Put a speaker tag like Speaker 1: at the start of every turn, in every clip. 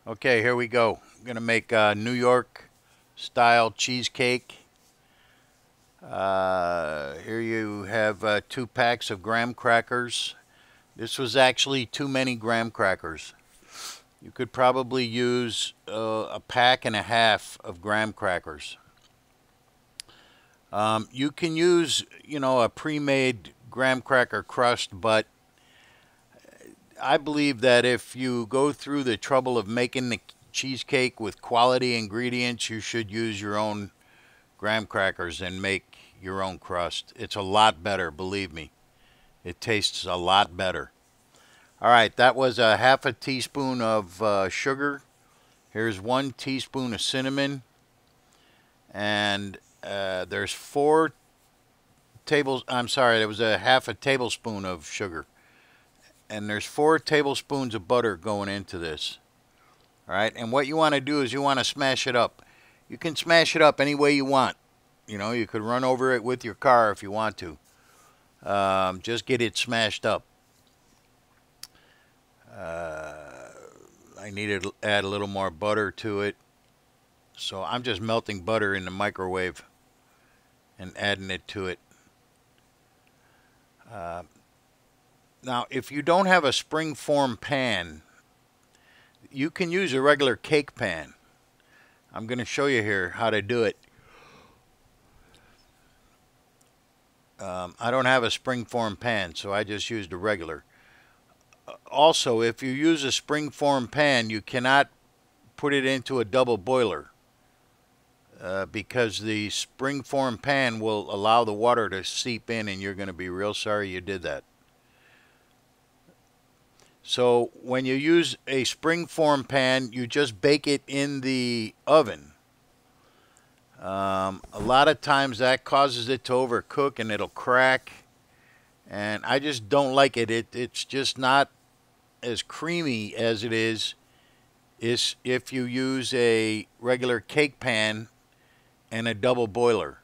Speaker 1: Okay, here we go. I'm gonna make a New York style cheesecake. Here you have 2 packs of graham crackers. This was actually too many graham crackers. You could probably use a pack and a half of graham crackers. You can use, a pre-made graham cracker crust, but I believe that if you go through the trouble of making the cheesecake with quality ingredients, you should use your own graham crackers and make your own crust. It's a lot better, believe me. It tastes a lot better. All right, that was a half a teaspoon of sugar. Here's 1 teaspoon of cinnamon, and there's 4 tables. I'm sorry, there was a half a tablespoon of sugar, and there's 4 tablespoons of butter going into this. All right, and what you want to do is you want to smash it up. You can smash it up any way you want. You could run over it with your car if you want to. Just get it smashed up. I need to add a little more butter to it. So I'm just melting butter in the microwave and adding it to it. Now, if you don't have a springform pan, you can use a regular cake pan. I'm going to show you here how to do it. I don't have a springform pan, so I just used a regular. Also, if you use a springform pan, you cannot put it into a double boiler because the springform pan will allow the water to seep in, and you're going to be real sorry you did that. So when you use a springform pan, you just bake it in the oven. A lot of times that causes it to overcook and it'll crack, and I just don't like it. It's just not as creamy as it is if you use a regular cake pan and a double boiler.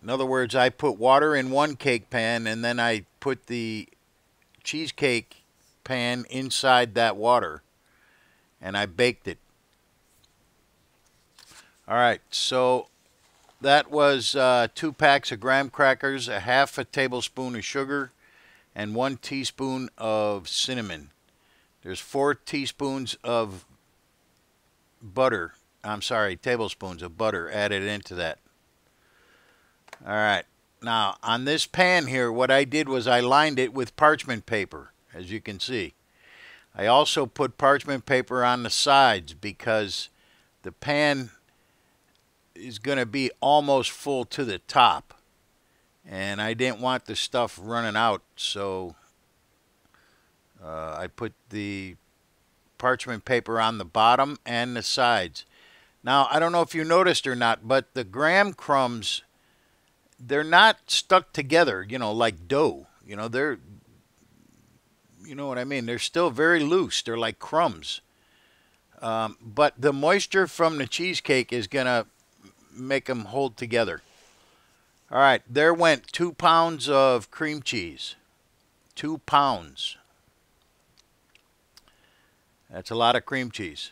Speaker 1: In other words, I put water in one cake pan and then I put the cheesecake pan inside that water and I baked it. All right, so that was 2 packs of graham crackers, a half a tablespoon of sugar, and 1 teaspoon of cinnamon. There's 4 teaspoons of butter. I'm sorry, tablespoons of butter added into that. All right. Now, on this pan here, what I did was I lined it with parchment paper, as you can see. I also put parchment paper on the sides because the pan is going to be almost full to the top. And I didn't want the stuff running out, so I put the parchment paper on the bottom and the sides. Now, I don't know if you noticed or not, but the graham crumbs, they're not stuck together, like dough. You know what I mean? They're still very loose. They're like crumbs. But the moisture from the cheesecake is going to make them hold together. All right, there went 2 pounds of cream cheese. 2 pounds. That's a lot of cream cheese.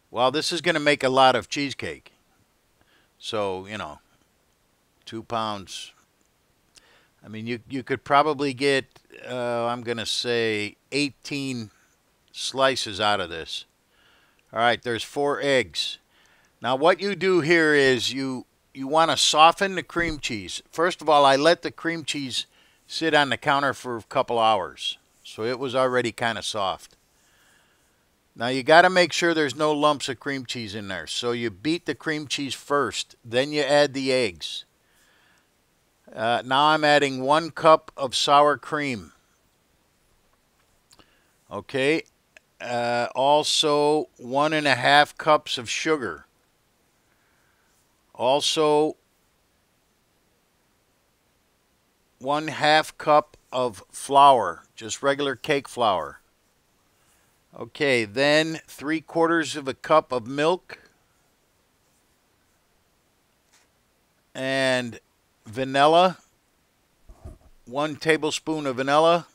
Speaker 1: Well, this is going to make a lot of cheesecake. So, 2 pounds. I mean, you could probably get, I'm going to say, 18 slices out of this. All right, there's 4 eggs. Now, what you do here is you want to soften the cream cheese. First of all, I let the cream cheese sit on the counter for a couple hours. So it was already kind of soft. Now you got to make sure there's no lumps of cream cheese in there. So you beat the cream cheese first, then you add the eggs. Now I'm adding 1 cup of sour cream. Okay. Also 1.5 cups of sugar. Also 1/2 cup of flour, just regular cake flour. Okay, then 3/4 of a cup of milk and vanilla, 1 tablespoon of vanilla,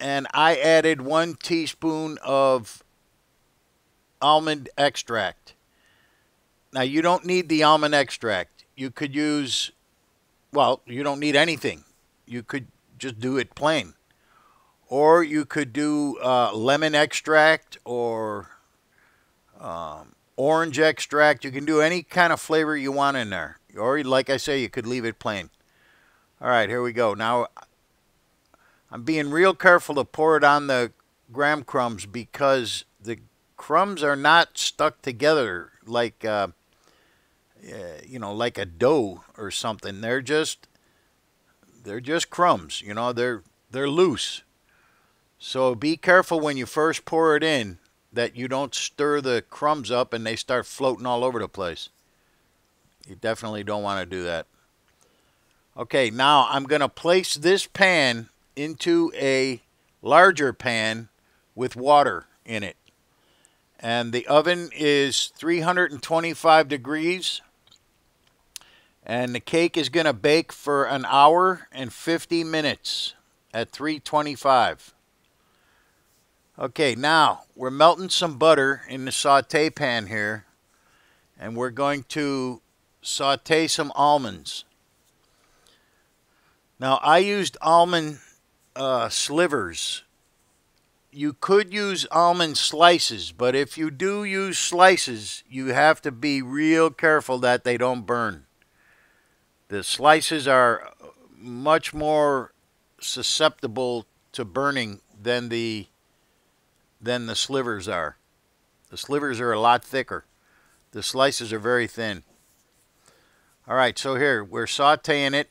Speaker 1: and I added 1 teaspoon of almond extract. Now, you don't need the almond extract. You could use, well, you don't need anything. You could just do it plain. Or you could do lemon extract or orange extract. You can do any kind of flavor you want in there. Or, like I say, you could leave it plain. All right, here we go. Now, I'm being real careful to pour it on the graham crumbs because the crumbs are not stuck together like, you know, like a dough or something. They're just crumbs. You know, they're loose. So be careful when you first pour it in that you don't stir the crumbs up and they start floating all over the place. You definitely don't want to do that. Okay, now I'm going to place this pan into a larger pan with water in it. And the oven is 325 degrees. And the cake is going to bake for 1 hour and 50 minutes at 325. Okay, now we're melting some butter in the saute pan here. And we're going to saute some almonds. Now, I used almond slivers. You could use almond slices, but if you do use slices, you have to be real careful that they don't burn. The slices are much more susceptible to burning than the slivers are. The slivers are a lot thicker. The slices are very thin. All right, so here, we're sauteing it.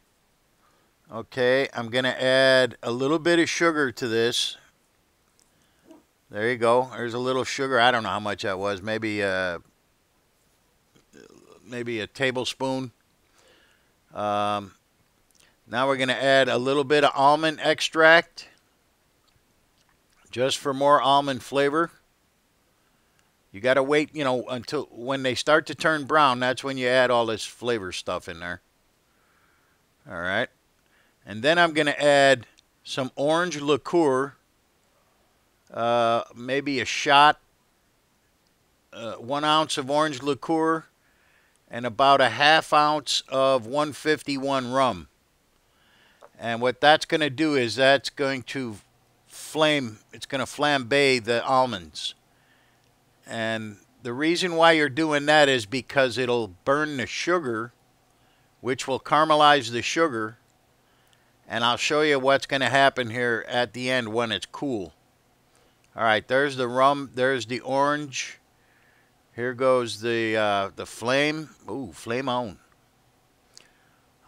Speaker 1: Okay, I'm going to add a little bit of sugar to this. There you go. There's a little sugar. I don't know how much that was. Maybe a tablespoon. Now we're going to add a little bit of almond extract, just for more almond flavor. You got to wait, you know, until when they start to turn brown. That's when you add all this flavor stuff in there. All right. And then I'm going to add some orange liqueur, maybe a shot, 1 ounce of orange liqueur, and about a ½ ounce of 151 rum. And what that's going to do is that's going to it's going to flambe the almonds. And the reason why you're doing that is because it'll burn the sugar, which will caramelize the sugar. And I'll show you what's going to happen here at the end when it's cool. All right, there's the rum, there's the orange. Here goes the flame. Ooh, flame on.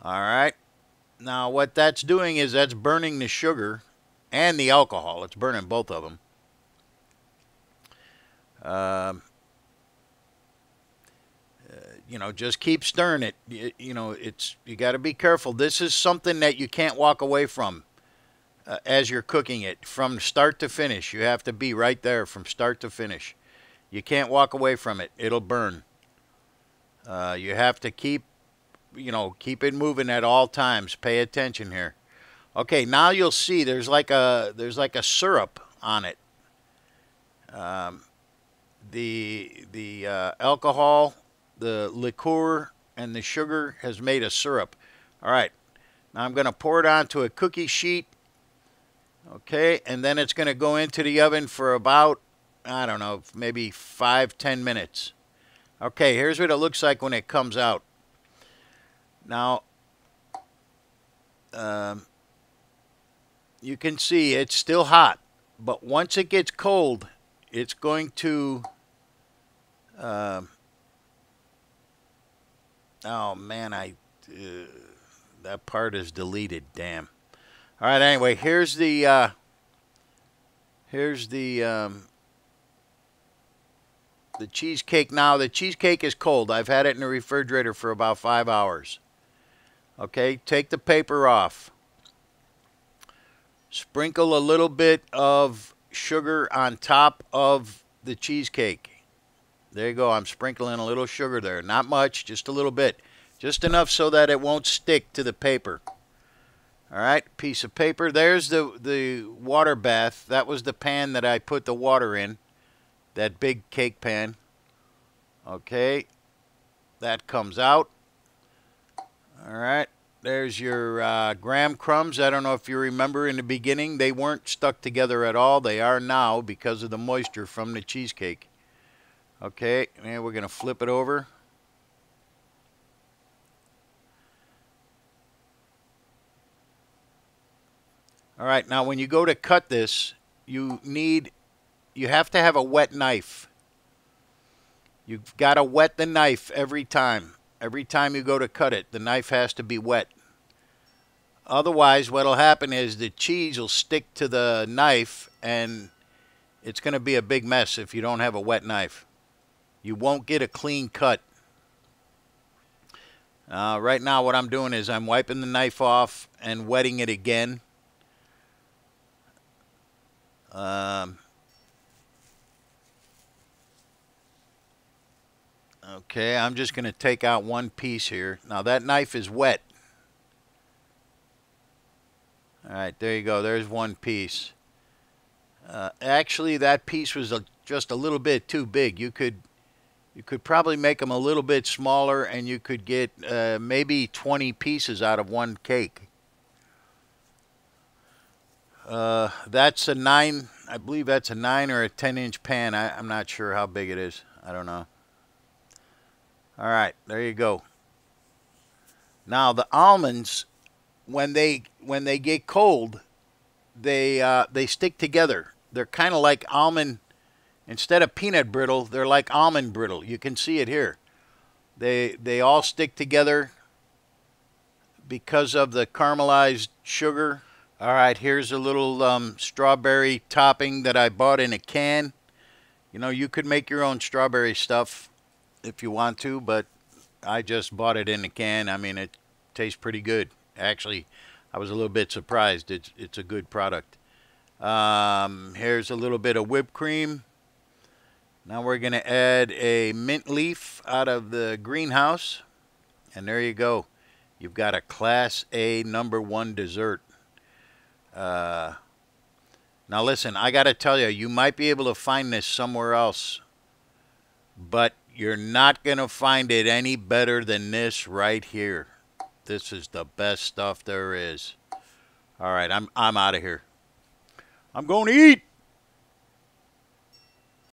Speaker 1: All right. Now what that's doing is that's burning the sugar and the alcohol. It's burning both of them. You know, just keep stirring it. You know, you got to be careful. This is something that you can't walk away from as you're cooking it. From start to finish, you have to be right there from start to finish. You can't walk away from it. It'll burn. You have to keep it moving at all times. Pay attention here. Okay, now you'll see there's like a syrup on it. The alcohol, the liqueur, and the sugar has made a syrup. All right, now I'm going to pour it onto a cookie sheet. Okay, and then it's going to go into the oven for about, I don't know, maybe 5-10 minutes. Okay, here's what it looks like when it comes out. Now, you can see it's still hot, but once it gets cold, it's going to, oh man, that part is deleted, damn. All right, anyway, here's the cheesecake now. The cheesecake is cold. I've had it in the refrigerator for about 5 hours. Okay, take the paper off. Sprinkle a little bit of sugar on top of the cheesecake. There you go. I'm sprinkling a little sugar there. Not much, just a little bit. Just enough so that it won't stick to the paper. All right, piece of paper. There's the water bath. That was the pan that I put the water in. That big cake pan. Okay, that comes out. All right, there's your graham crumbs. I don't know if you remember in the beginning, they weren't stuck together at all. They are now because of the moisture from the cheesecake. Okay, and we're going to flip it over. All right, now when you go to cut this, you have to have a wet knife. You've got to wet the knife every time. Every time you go to cut it, the knife has to be wet. Otherwise, what'll happen is the cheese will stick to the knife, and it's going to be a big mess if you don't have a wet knife. You won't get a clean cut. Right now, what I'm doing is I'm wiping the knife off and wetting it again. Okay, I'm just going to take out one piece here. Now that knife is wet. All right, there you go. There's one piece. Actually, that piece was just a little bit too big. You could probably make them a little bit smaller, and you could get maybe 20 pieces out of one cake. That's a 9, I believe that's a 9 or a 10-inch pan. I'm not sure how big it is. I don't know. All right, there you go. Now the almonds, when they get cold, they stick together. They're kind of like almond. Instead of peanut brittle, they're like almond brittle. You can see it here. They all stick together because of the caramelized sugar. All right, here's a little strawberry topping that I bought in a can. You know, you could make your own strawberry stuff if you want to, but I just bought it in a can. I mean, it tastes pretty good. Actually, I was a little bit surprised. It's a good product. Here's a little bit of whipped cream. Now we're going to add a mint leaf out of the greenhouse. And there you go. You've got a Class A #1 dessert. Now listen, I got to tell you, you might be able to find this somewhere else, but you're not going to find it any better than this right here. This is the best stuff there is. All right, I'm out of here. I'm going to eat.